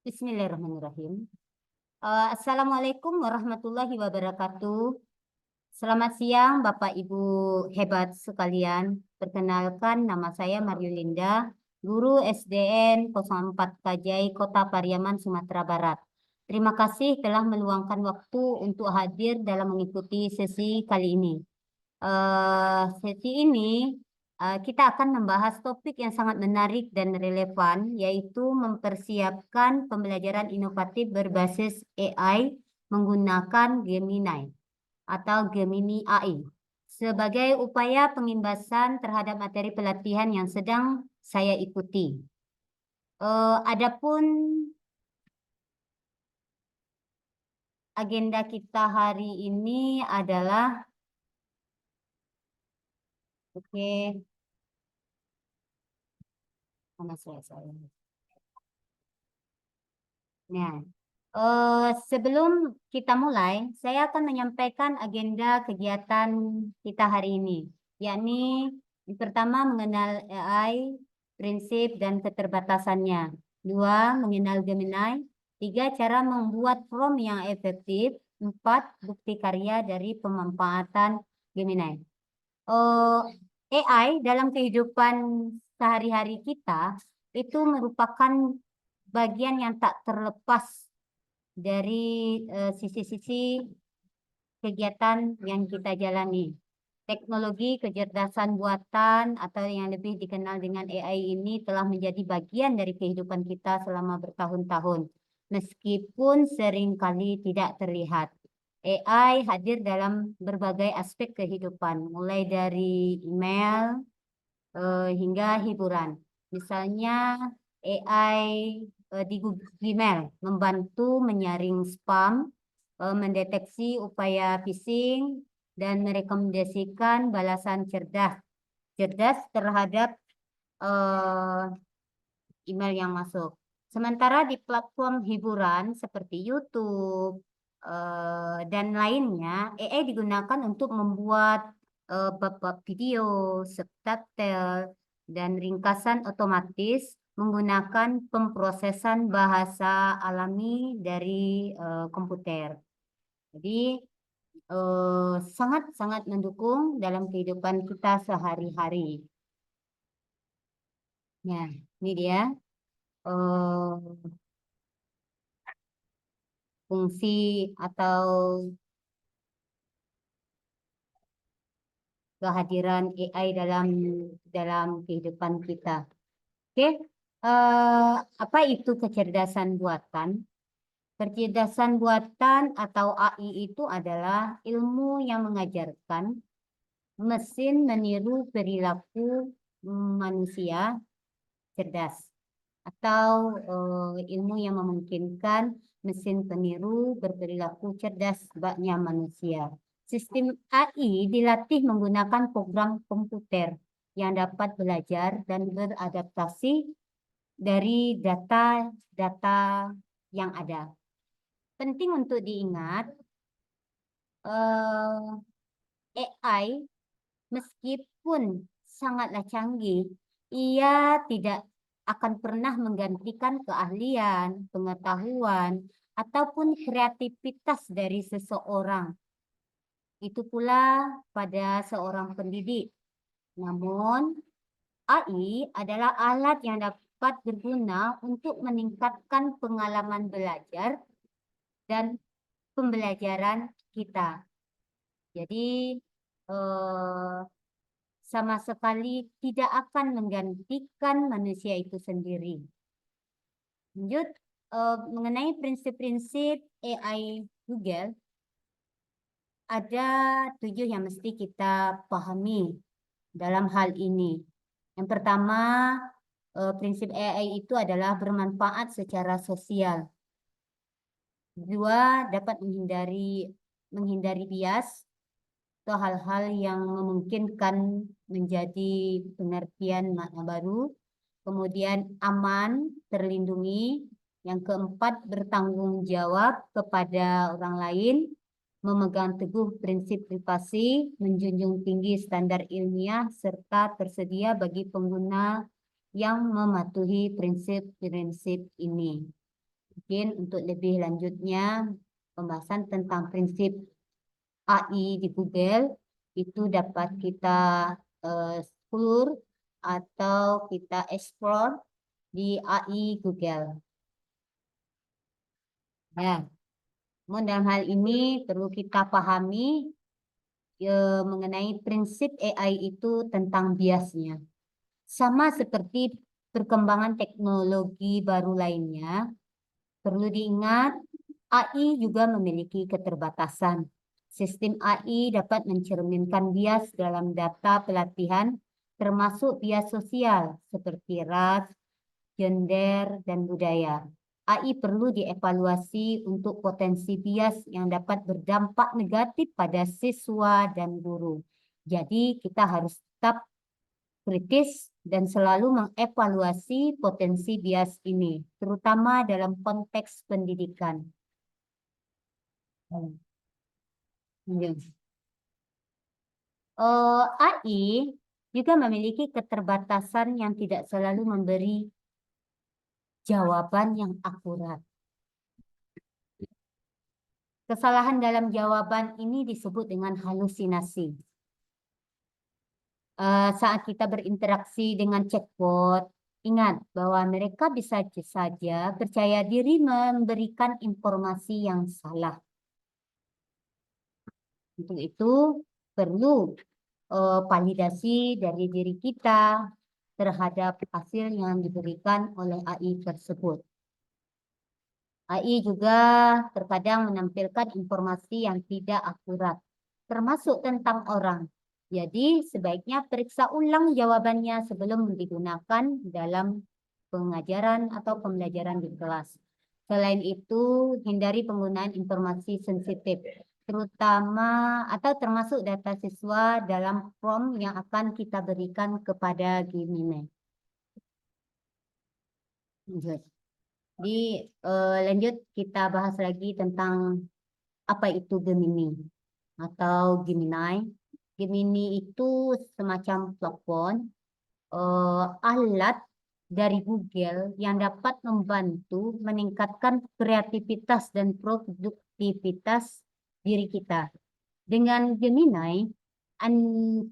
Bismillahirrahmanirrahim. Assalamualaikum warahmatullahi wabarakatuh. Selamat siang Bapak Ibu hebat sekalian. Perkenalkan nama saya Mariolinda, guru SDN 04 Kajai, Kota Pariaman, Sumatera Barat. Terima kasih telah meluangkan waktu untuk hadir dalam mengikuti sesi kali ini. Sesi ini kita akan membahas topik yang sangat menarik dan relevan, yaitu mempersiapkan pembelajaran inovatif berbasis AI menggunakan Gemini atau Gemini AI sebagai upaya pengimbasan terhadap materi pelatihan yang sedang saya ikuti. Adapun agenda kita hari ini adalah mana saya. Nah, sebelum kita mulai, saya akan menyampaikan agenda kegiatan kita hari ini, yakni yang pertama mengenal AI, prinsip dan keterbatasannya. Dua, mengenal Gemini. Tiga, cara membuat prompt yang efektif. Empat, bukti karya dari pemanfaatan Gemini. AI dalam kehidupan sehari-hari kita itu merupakan bagian yang tak terlepas dari sisi-sisi kegiatan yang kita jalani. Teknologi kecerdasan buatan atau yang lebih dikenal dengan AI ini telah menjadi bagian dari kehidupan kita selama bertahun-tahun, meskipun seringkali tidak terlihat. AI hadir dalam berbagai aspek kehidupan, mulai dari email hingga hiburan. Misalnya AI di Google Gmail membantu menyaring spam, mendeteksi upaya phishing, dan merekomendasikan balasan cerdas terhadap email yang masuk. Sementara di platform hiburan seperti YouTube dan lainnya, AI digunakan untuk membuat bab-bab video, subtitle, dan ringkasan otomatis menggunakan pemrosesan bahasa alami dari komputer. Jadi sangat-sangat mendukung dalam kehidupan kita sehari-hari. Nah, ini dia fungsi atau kehadiran AI dalam kehidupan kita. Oke, apa itu kecerdasan buatan? Kecerdasan buatan atau AI itu adalah ilmu yang mengajarkan mesin meniru perilaku manusia cerdas, atau ilmu yang memungkinkan mesin peniru berperilaku cerdas baknya manusia. Sistem AI dilatih menggunakan program komputer yang dapat belajar dan beradaptasi dari data-data yang ada. Penting untuk diingat, AI meskipun sangatlah canggih, ia tidak akan pernah menggantikan keahlian, pengetahuan, ataupun kreativitas dari seseorang. Itu pula pada seorang pendidik. Namun, AI adalah alat yang dapat berguna untuk meningkatkan pengalaman belajar dan pembelajaran kita. Jadi, sama sekali tidak akan menggantikan manusia itu sendiri. Lanjut, mengenai prinsip-prinsip AI Google, ada 7 yang mesti kita pahami dalam hal ini. Yang pertama, prinsip AI itu adalah bermanfaat secara sosial. Dua, dapat menghindari bias atau hal-hal yang memungkinkan menjadi pengertian makna baru. Kemudian aman, terlindungi. Yang keempat, bertanggung jawab kepada orang lain, memegang teguh prinsip privasi, menjunjung tinggi standar ilmiah, serta tersedia bagi pengguna yang mematuhi prinsip-prinsip ini. mungkin untuk lebih lanjutnya pembahasan tentang prinsip AI di Google itu dapat kita explore atau kita explore di AI Google. Ya, namun dalam hal ini perlu kita pahami mengenai prinsip AI itu tentang biasnya. Sama seperti perkembangan teknologi baru lainnya, perlu diingat AI juga memiliki keterbatasan. Sistem AI dapat mencerminkan bias dalam data pelatihan, termasuk bias sosial seperti ras, gender, dan budaya. AI perlu dievaluasi untuk potensi bias yang dapat berdampak negatif pada siswa dan guru. Jadi kita harus tetap kritis dan selalu mengevaluasi potensi bias ini, terutama dalam konteks pendidikan. Ya. AI juga memiliki keterbatasan yang tidak selalu memberi jawaban yang akurat. Kesalahan dalam jawaban ini disebut dengan halusinasi. Saat kita berinteraksi dengan chatbot, ingat bahwa mereka bisa saja percaya diri memberikan informasi yang salah. Untuk itu perlu validasi dari diri kita terhadap hasil yang diberikan oleh AI tersebut. AI juga terkadang menampilkan informasi yang tidak akurat, termasuk tentang orang. Jadi sebaiknya periksa ulang jawabannya sebelum digunakan dalam pengajaran atau pembelajaran di kelas. Selain itu, hindari penggunaan informasi sensitif, terutama atau termasuk data siswa dalam prompt yang akan kita berikan kepada Gemini. Lanjut kita bahas lagi tentang apa itu Gemini atau Gemini. Gemini itu semacam plafon alat dari Google yang dapat membantu meningkatkan kreativitas dan produktivitas diri kita. Dengan Gemini,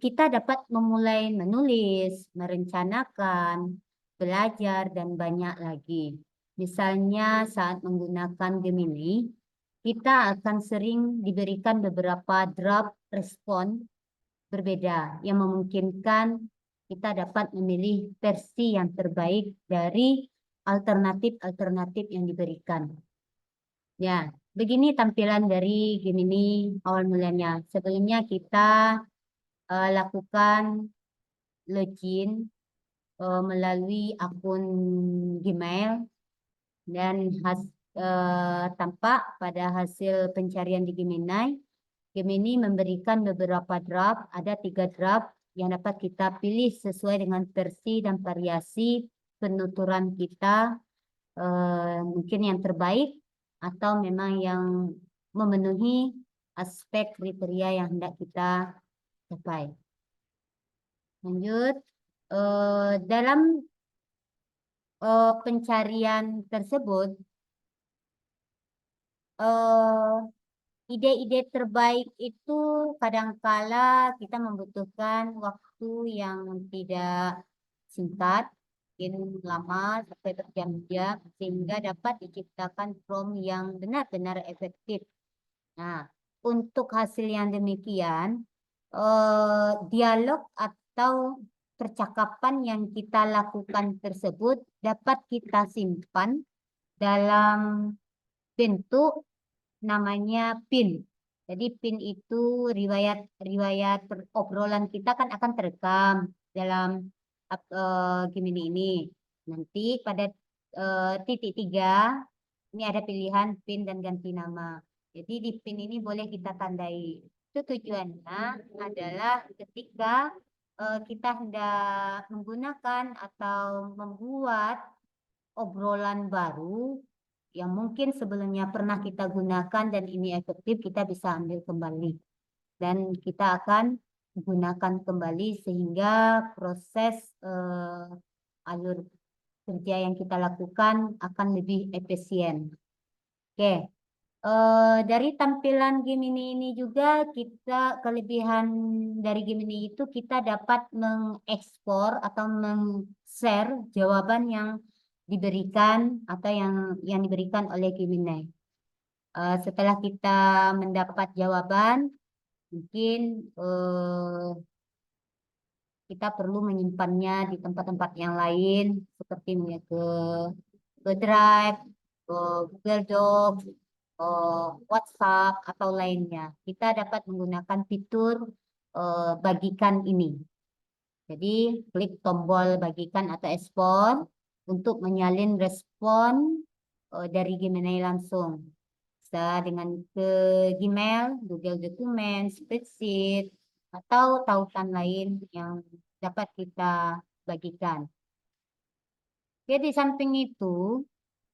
kita dapat memulai menulis, merencanakan, belajar, dan banyak lagi. Misalnya saat menggunakan Gemini, kita akan sering diberikan beberapa draft respon berbeda yang memungkinkan kita dapat memilih versi yang terbaik dari alternatif-alternatif yang diberikan. Ya, begini tampilan dari Gemini awal mulanya. Sebelumnya kita lakukan login melalui akun Gmail dan tampak pada hasil pencarian di Gemini. Gemini memberikan beberapa draft, ada 3 draft yang dapat kita pilih sesuai dengan versi dan variasi penuturan kita, mungkin yang terbaik atau memang yang memenuhi aspek kriteria yang hendak kita capai. Lanjut, dalam pencarian tersebut, ide-ide terbaik itu kadangkala kita membutuhkan waktu yang tidak singkat, mungkin lama sampai berjam-jam, sehingga dapat diciptakan prompt yang benar-benar efektif. Nah, untuk hasil yang demikian, dialog atau percakapan yang kita lakukan tersebut dapat kita simpan dalam bentuk namanya PIN. Jadi PIN itu riwayat obrolan kita kan akan terekam dalam Gemini ini. Nanti pada titik 3 ini ada pilihan PIN dan ganti nama. Jadi di PIN ini boleh kita tandai. Itu tujuannya adalah ketika kita hendak menggunakan atau membuat obrolan baru yang mungkin sebelumnya pernah kita gunakan dan ini efektif, kita bisa ambil kembali. Dan kita akan gunakan kembali sehingga proses alur kerja yang kita lakukan akan lebih efisien. Oke. Dari tampilan Gemini ini juga kelebihan dari Gemini itu kita dapat mengekspor atau meng-share jawaban yang diberikan atau yang diberikan oleh Gemini. Setelah kita mendapat jawaban, mungkin kita perlu menyimpannya di tempat-tempat yang lain seperti ke Drive, ke Google Docs, WhatsApp atau lainnya. Kita dapat menggunakan fitur bagikan ini. Jadi klik tombol bagikan atau ekspor untuk menyalin respon dari Gemini langsung. Bisa dengan ke Gmail, Google Document, Spreadsheet, atau tautan lain yang dapat kita bagikan. Jadi samping itu,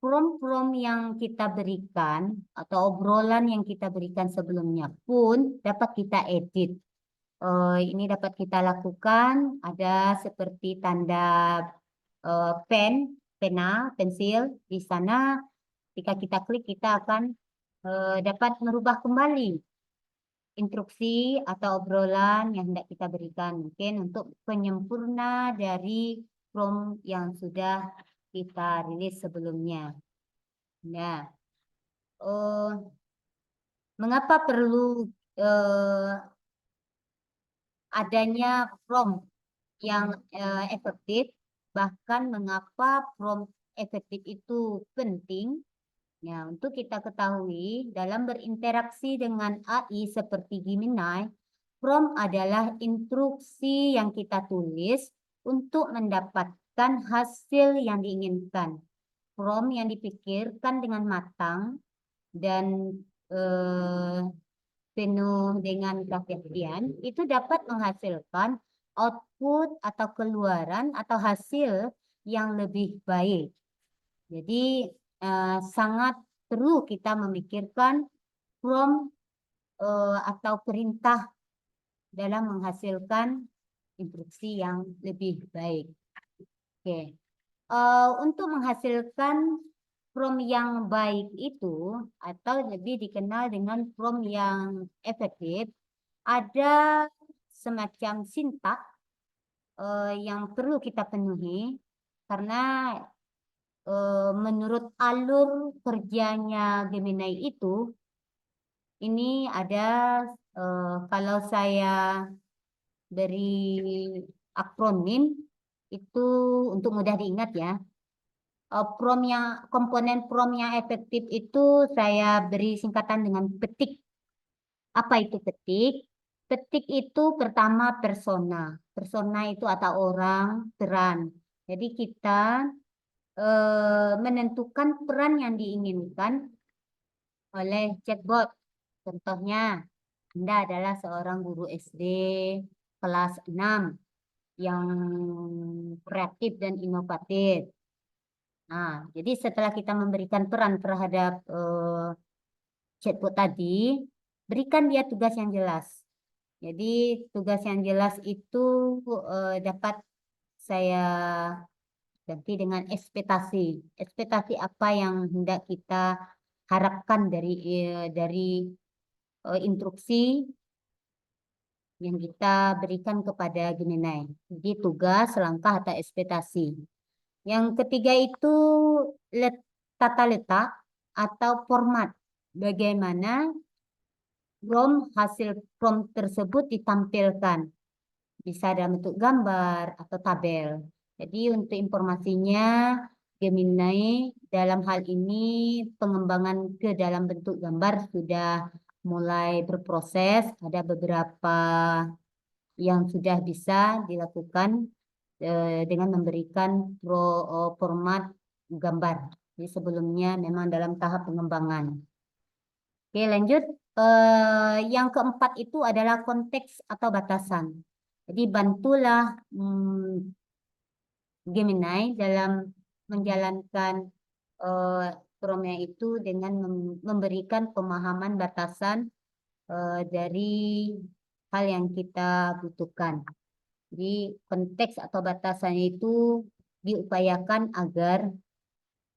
prompt-prompt yang kita berikan atau obrolan yang kita berikan sebelumnya pun dapat kita edit. Ini dapat kita lakukan, ada seperti tanda pena, pensil. Di sana ketika kita klik kita akan dapat merubah kembali instruksi atau obrolan yang hendak kita berikan. Mungkin untuk penyempurna dari prompt yang sudah kita rilis sebelumnya. Nah, mengapa perlu adanya prompt yang efektif? Bahkan mengapa prompt efektif itu penting? Ya, untuk kita ketahui, dalam berinteraksi dengan AI seperti Gemini, prompt adalah instruksi yang kita tulis untuk mendapatkan hasil yang diinginkan. Prompt yang dipikirkan dengan matang dan penuh dengan kehati-hatian itu dapat menghasilkan output atau keluaran atau hasil yang lebih baik. Jadi sangat perlu kita memikirkan prompt atau perintah dalam menghasilkan instruksi yang lebih baik. Oke. Untuk menghasilkan prompt yang baik itu atau lebih dikenal dengan prompt yang efektif, ada semacam sintaks yang perlu kita penuhi karena menurut alur kerjanya Gemini itu, ini ada kalau saya beri akronim itu untuk mudah diingat ya. Komponen prompt yang efektif itu saya beri singkatan dengan petik. Apa itu petik? Petik itu pertama persona. Persona itu atau orang, peran. Jadi kita menentukan peran yang diinginkan oleh chatbot. Contohnya, Anda adalah seorang guru SD kelas 6 yang kreatif dan inovatif. Nah, jadi setelah kita memberikan peran terhadap chatbot tadi, berikan dia tugas yang jelas. Jadi tugas yang jelas itu dapat saya ganti dengan ekspektasi. Ekspektasi apa yang hendak kita harapkan dari instruksi yang kita berikan kepada Gemini. Jadi tugas, langkah, atau ekspektasi. Yang ketiga itu tata letak atau format. Bagaimana hasil prompt tersebut ditampilkan. Bisa dalam bentuk gambar atau tabel. Jadi untuk informasinya, Gemini dalam hal ini pengembangan ke dalam bentuk gambar sudah mulai berproses. Ada beberapa yang sudah bisa dilakukan dengan memberikan format gambar. Jadi sebelumnya memang dalam tahap pengembangan. Oke, lanjut. Yang keempat itu adalah konteks atau batasan. Jadi bantulah Gemini dalam menjalankan prompt itu dengan memberikan pemahaman batasan dari hal yang kita butuhkan. Jadi konteks atau batasan itu diupayakan agar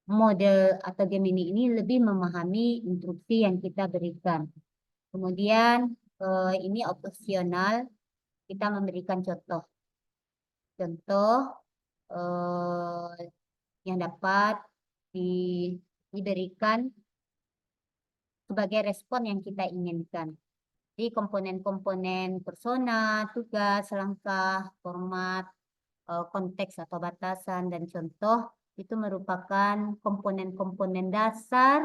model atau Gemini ini lebih memahami instruksi yang kita berikan. Kemudian ini opsional, kita memberikan contoh. Contoh yang dapat diberikan sebagai respon yang kita inginkan. Jadi komponen-komponen persona, tugas, langkah, format, konteks atau batasan, dan contoh itu merupakan komponen-komponen dasar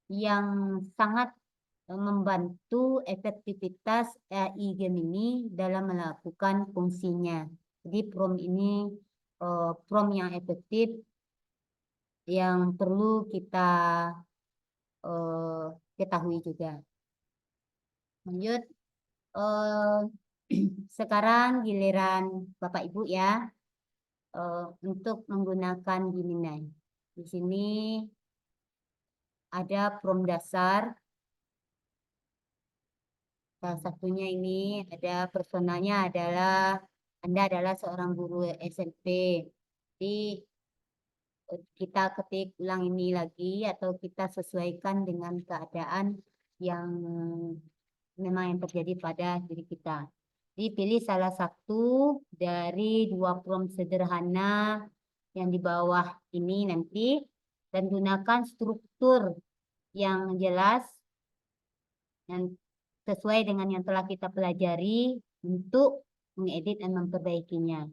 yang sangat membantu efektivitas AI Gemini dalam melakukan fungsinya. Jadi prompt ini prompt yang efektif yang perlu kita ketahui juga. Lanjut, sekarang giliran Bapak Ibu ya untuk menggunakan Gemini. Di sini ada prompt dasar. Salah satunya ini ada personanya adalah Anda adalah seorang guru SMP. Jadi kita ketik ulang ini lagi atau kita sesuaikan dengan keadaan yang memang yang terjadi pada diri kita. Jadi pilih salah satu dari dua prompt sederhana yang di bawah ini nanti dan gunakan struktur yang jelas dan sesuai dengan yang telah kita pelajari untuk mengedit dan memperbaikinya.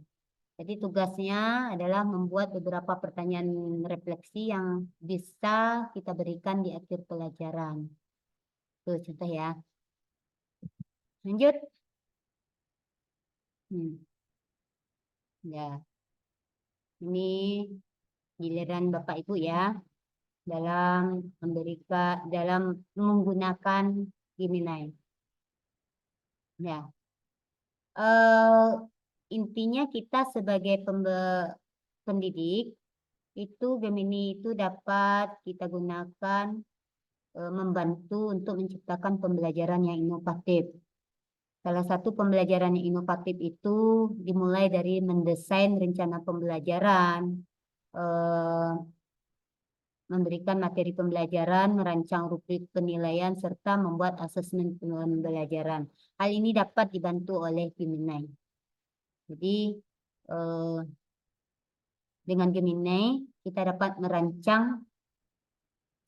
Jadi tugasnya adalah membuat beberapa pertanyaan refleksi yang bisa kita berikan di akhir pelajaran. Tuh contoh ya. Lanjut. Ya. Ini giliran Bapak Ibu ya dalam menggunakan Gemini. Ya. Intinya kita sebagai pendidik itu Gemini itu dapat kita gunakan membantu untuk menciptakan pembelajaran yang inovatif. Salah satu pembelajaran yang inovatif itu dimulai dari mendesain rencana pembelajaran, memberikan materi pembelajaran, merancang rubrik penilaian, serta membuat asesmen pembelajaran. Hal ini dapat dibantu oleh Gemini. Jadi dengan Gemini kita dapat merancang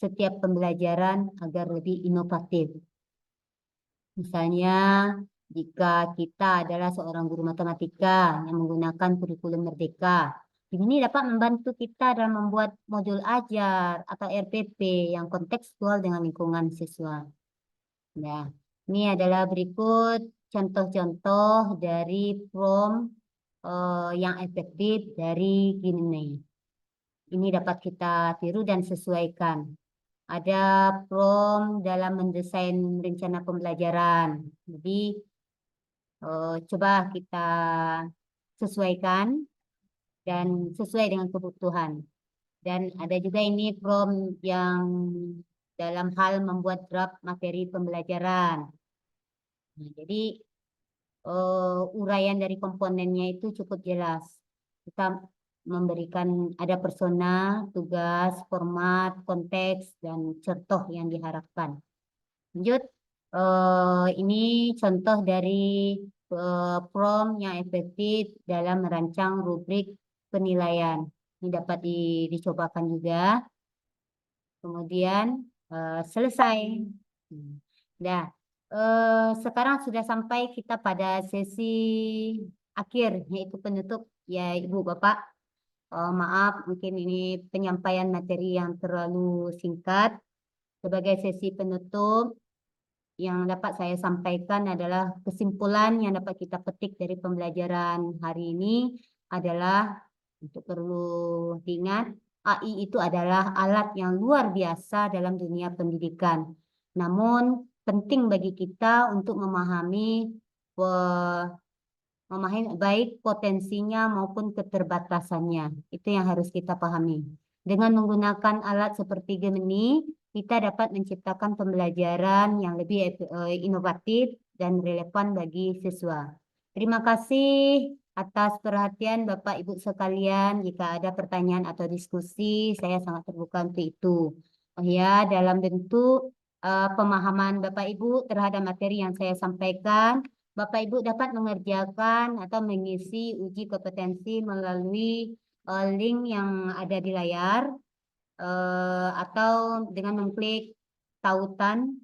setiap pembelajaran agar lebih inovatif. Misalnya jika kita adalah seorang guru matematika yang menggunakan kurikulum Merdeka, ini dapat membantu kita dalam membuat modul ajar atau RPP yang kontekstual dengan lingkungan siswa. Nah, ini adalah berikut contoh-contoh dari prompt yang efektif dari Gemini. Ini dapat kita tiru dan sesuaikan. Ada prompt dalam mendesain rencana pembelajaran. Jadi coba kita sesuaikan dan sesuai dengan kebutuhan. Dan ada juga ini prompt yang dalam hal membuat draft materi pembelajaran. Nah, jadi uraian dari komponennya itu cukup jelas. Kita memberikan ada persona, tugas, format, konteks, dan contoh yang diharapkan. Lanjut, ini contoh dari prompt yang efektif dalam merancang rubrik penilaian. Ini dapat dicobakan juga. Kemudian selesai. Nah, sekarang sudah sampai kita pada sesi akhir, yaitu penutup ya Ibu Bapak. Maaf, mungkin ini penyampaian materi yang terlalu singkat. Sebagai sesi penutup, yang dapat saya sampaikan adalah kesimpulan yang dapat kita petik dari pembelajaran hari ini adalah untuk perlu diingat, AI itu adalah alat yang luar biasa dalam dunia pendidikan. Namun penting bagi kita untuk memahami baik potensinya maupun keterbatasannya. Itu yang harus kita pahami. Dengan menggunakan alat seperti Gemini, kita dapat menciptakan pembelajaran yang lebih inovatif dan relevan bagi siswa. Terima kasih. atas perhatian Bapak Ibu sekalian. Jika ada pertanyaan atau diskusi, saya sangat terbuka untuk itu. Oh ya, dalam bentuk pemahaman Bapak Ibu terhadap materi yang saya sampaikan, Bapak Ibu dapat mengerjakan atau mengisi uji kompetensi melalui link yang ada di layar atau dengan mengklik tautan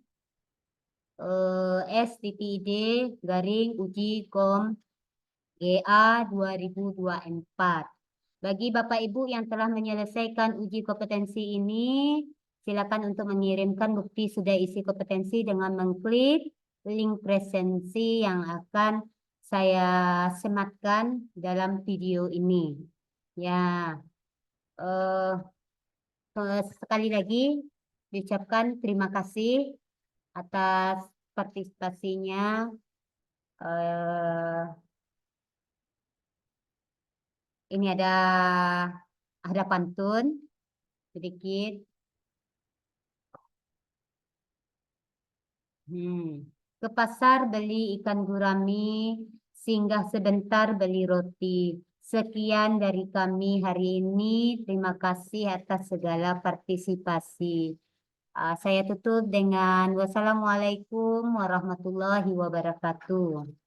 STTID garing uji kom GA 2024. Bagi Bapak Ibu yang telah menyelesaikan uji kompetensi ini, silakan untuk mengirimkan bukti sudah isi kompetensi dengan mengklik link presensi yang akan saya sematkan dalam video ini. Ya, eh, sekali lagi diucapkan terima kasih atas partisipasinya. Eh, ini ada pantun sedikit. Ke pasar beli ikan gurami, singgah sebentar beli roti. Sekian dari kami hari ini. Terima kasih atas segala partisipasi. Saya tutup dengan wassalamualaikum warahmatullahi wabarakatuh.